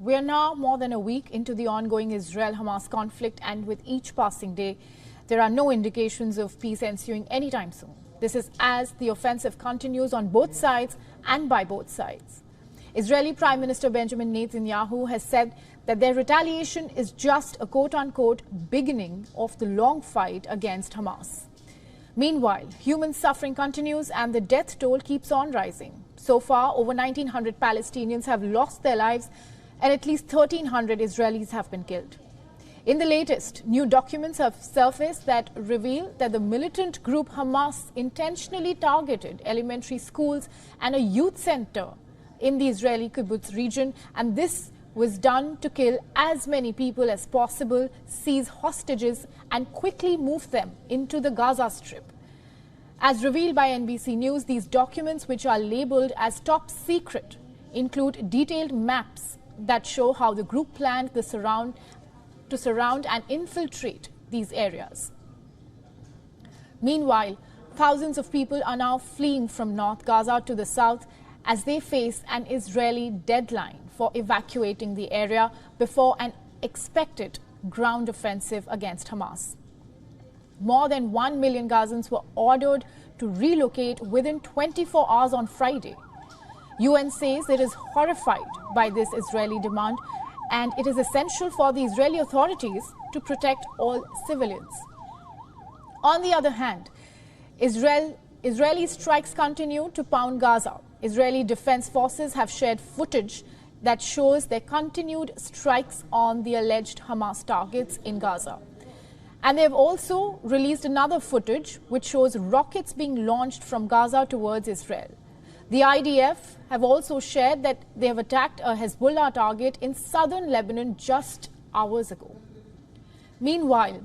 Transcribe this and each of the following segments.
We are now more than a week into the ongoing Israel-Hamas conflict, and with each passing day, there are no indications of peace ensuing anytime soon. This is as the offensive continues on both sides and by both sides. Israeli Prime Minister Benjamin Netanyahu has said that their retaliation is just a quote-unquote beginning of the long fight against Hamas. Meanwhile, human suffering continues and the death toll keeps on rising. So far, over 1,900 Palestinians have lost their lives and at least 1,300 Israelis have been killed. In the latest, new documents have surfaced that reveal that the militant group Hamas intentionally targeted elementary schools and a youth center in the Israeli kibbutz region, and this was done to kill as many people as possible, seize hostages, and quickly move them into the Gaza Strip. As revealed by NBC News, these documents, which are labeled as top secret, include detailed maps that show how the group planned to surround and infiltrate these areas. Meanwhile, thousands of people are now fleeing from North Gaza to the south as they face an Israeli deadline for evacuating the area before an expected ground offensive against Hamas. More than 1 million Gazans were ordered to relocate within 24 hours on Friday. UN says it is horrified by this Israeli demand, and it is essential for the Israeli authorities to protect all civilians. On the other hand, Israeli strikes continue to pound Gaza. Israeli Defense Forces have shared footage that shows their continued strikes on the alleged Hamas targets in Gaza. And they have also released another footage which shows rockets being launched from Gaza towards Israel. The IDF have also shared that they have attacked a Hezbollah target in southern Lebanon just hours ago. Meanwhile,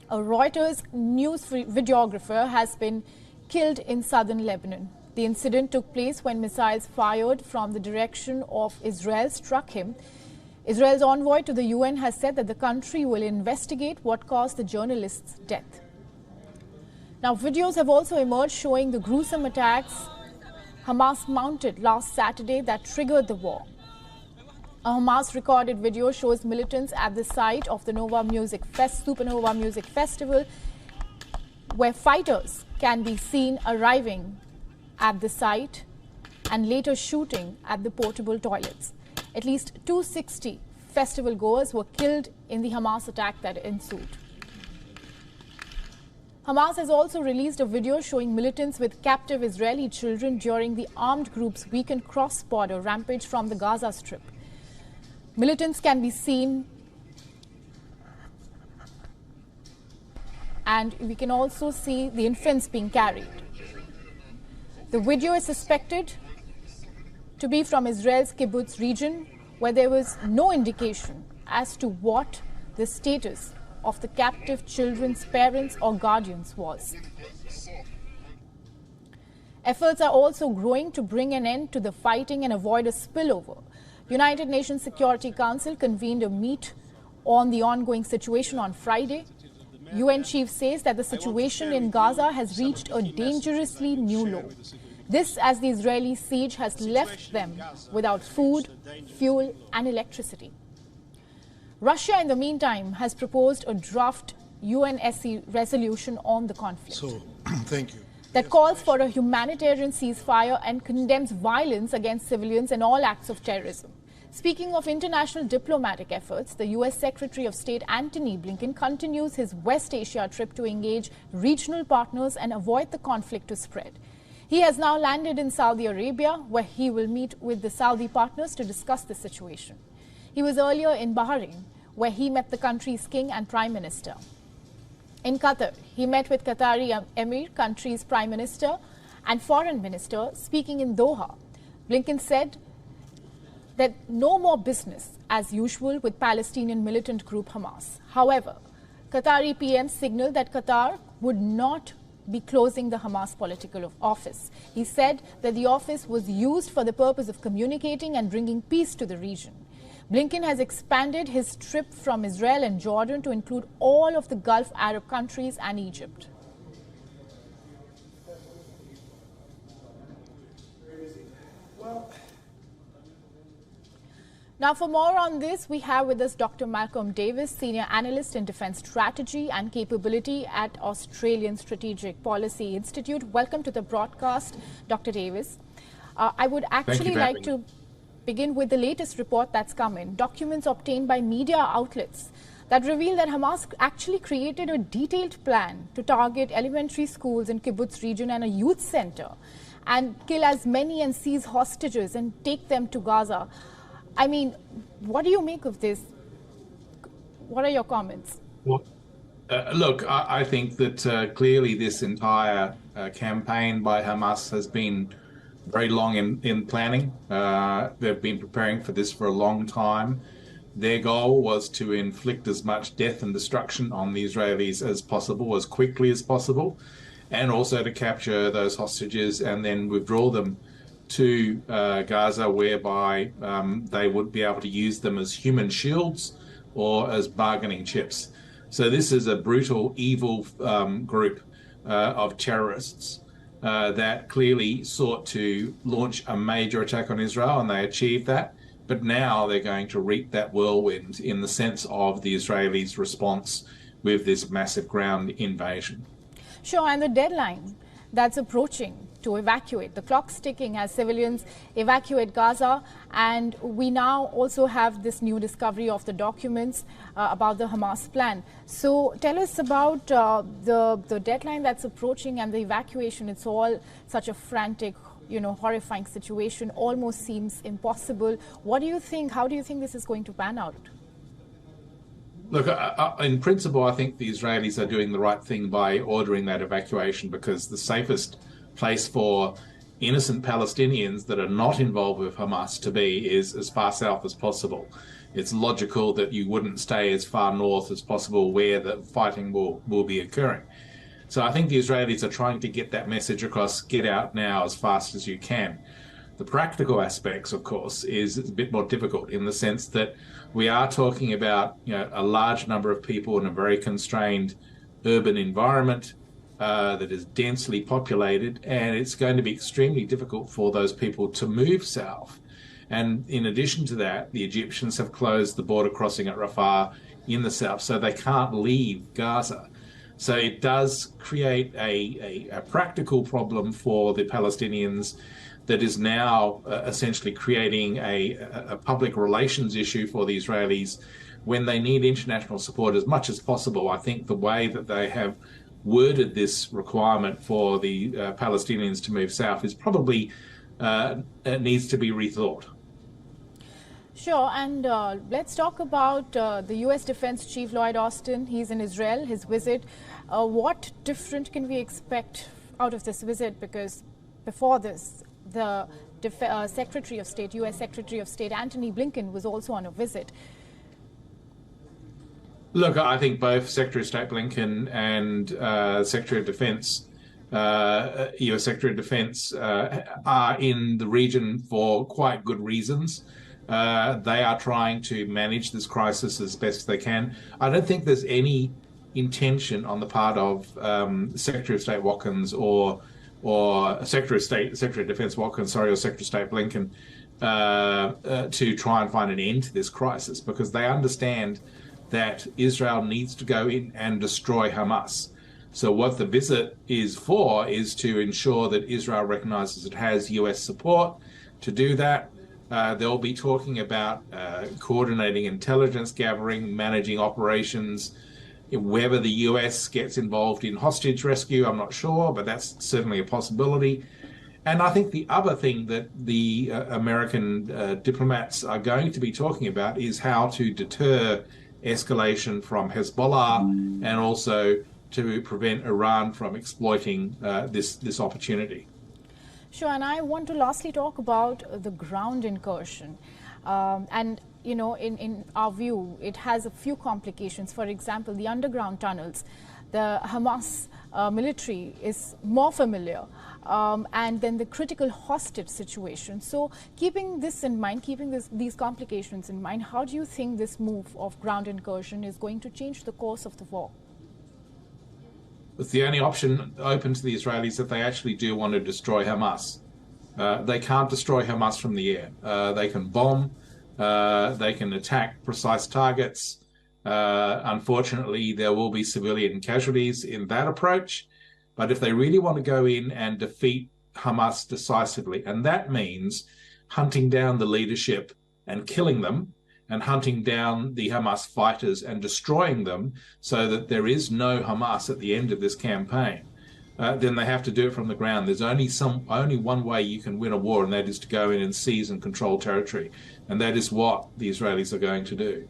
a Reuters news videographer has been killed in southern Lebanon. The incident took place when missiles fired from the direction of Israel struck him. Israel's envoy to the UN has said that the country will investigate what caused the journalist's death. Now, videos have also emerged showing the gruesome attacks Hamas mounted last Saturday that triggered the war. A Hamas recorded video shows militants at the site of the Supernova Music Festival, where fighters can be seen arriving at the site and later shooting at the portable toilets. At least 260 festival goers were killed in the Hamas attack that ensued. Hamas has also released a video showing militants with captive Israeli children during the armed group's weekend cross-border rampage from the Gaza Strip. Militants can be seen, and we can also see the infants being carried. The video is suspected to be from Israel's kibbutz region, where there was no indication as to what the status of the captive children's parents or guardians was. Efforts are also growing to bring an end to the fighting and avoid a spillover. United Nations Security Council convened a meet on the ongoing situation on Friday. UN chief says that the situation in Gaza has reached a dangerously new low. This as the Israeli siege has left them without food, fuel and electricity. Russia, in the meantime, has proposed a draft UNSC resolution on the conflict. Thank you. That calls for a humanitarian ceasefire and condemns violence against civilians and all acts of terrorism. Speaking of international diplomatic efforts, the U.S. Secretary of State Antony Blinken continues his West Asia trip to engage regional partners and avoid the conflict to spread. He has now landed in Saudi Arabia, where he will meet with the Saudi partners to discuss the situation. He was earlier in Bahrain, where he met the country's king and prime minister. In Qatar, he met with Qatari Emir, country's prime minister and foreign minister. Speaking in Doha, Blinken said that no more business as usual with Palestinian militant group Hamas. However, Qatari PM signaled that Qatar would not be closing the Hamas political office. He said that the office was used for the purpose of communicating and bringing peace to the region. Blinken has expanded his trip from Israel and Jordan to include all of the Gulf Arab countries and Egypt. Now, for more on this, we have with us Dr. Malcolm Davis, Senior Analyst in Defence Strategy and Capability at Australian Strategic Policy Institute. Welcome to the broadcast, Dr. Davis. I would actually like to begin with the latest report that's come in. Documents obtained by media outlets that reveal that Hamas actually created a detailed plan to target elementary schools in Kibbutz region and a youth center and kill as many and seize hostages and take them to Gaza. I mean, what do you make of this? What are your comments? Well, look, I think that clearly this entire campaign by Hamas has been very long in planning. They've been preparing for this for a long time. Their goal was to inflict as much death and destruction on the Israelis as possible, as quickly as possible, and also to capture those hostages and then withdraw them to Gaza, whereby they would be able to use them as human shields or as bargaining chips. So this is a brutal, evil group of terrorists that clearly sought to launch a major attack on Israel, and they achieved that. But now they're going to reap that whirlwind in the sense of the Israelis' response with this massive ground invasion. Sure, and the deadline that's approaching to evacuate. The clock's ticking as civilians evacuate Gaza, and we now also have this new discovery of the documents about the Hamas plan. So tell us about the deadline that's approaching and the evacuation. It's all such a frantic, horrifying situation, almost seems impossible. What do you think? How do you think this is going to pan out? Look, in principle, I think the Israelis are doing the right thing by ordering that evacuation, because the safest place for innocent Palestinians that are not involved with Hamas to be is as far south as possible. It's logical that you wouldn't stay as far north as possible where the fighting will be occurring. So I think the Israelis are trying to get that message across: get out now as fast as you can. The practical aspects, of course, is a bit more difficult in the sense that we are talking about a large number of people in a very constrained urban environment that is densely populated, and it's going to be extremely difficult for those people to move south. And in addition to that, the Egyptians have closed the border crossing at Rafah in the south, so they can't leave Gaza. So it does create a practical problem for the Palestinians that is now essentially creating a public relations issue for the Israelis when they need international support as much as possible. I think the way that they have worded this requirement for the Palestinians to move south is probably needs to be rethought. Sure, and let's talk about the U.S. Defense Chief Lloyd Austin. He's in Israel, his visit. What different can we expect out of this visit? Because before this, the Secretary of State, U.S. Secretary of State Antony Blinken was also on a visit. Look, I think both Secretary of State Blinken and Secretary of Defense, U.S. Secretary of Defense, are in the region for quite good reasons. They are trying to manage this crisis as best they can. I don't think there's any intention on the part of Secretary of State Watkins or Secretary of Defense Watkins, or Secretary of State Blinken, to try and find an end to this crisis, because they understand that Israel needs to go in and destroy Hamas. So what the visit is for is to ensure that Israel recognizes it has US support to do that. They'll be talking about coordinating intelligence gathering, managing operations. Whether the US gets involved in hostage rescue, I'm not sure, but that's certainly a possibility. And I think the other thing that the American diplomats are going to be talking about is how to deter escalation from Hezbollah and also to prevent Iran from exploiting this opportunity. Sure, and I want to lastly talk about the ground incursion. And, in our view, it has a few complications. For example, the underground tunnels. The Hamas military is more familiar, and then the critical hostage situation. So keeping this in mind, keeping these complications in mind, how do you think this move of ground incursion is going to change the course of the war? It's the only option open to the Israelis if they actually do want to destroy Hamas. They can't destroy Hamas from the air. They can bomb, They can attack precise targets. Unfortunately, there will be civilian casualties in that approach. But if they really want to go in and defeat Hamas decisively, and that means hunting down the leadership and killing them, and hunting down the Hamas fighters and destroying them so that there is no Hamas at the end of this campaign, then they have to do it from the ground. There's only one way you can win a war, and that is to go in and seize and control territory. And that is what the Israelis are going to do.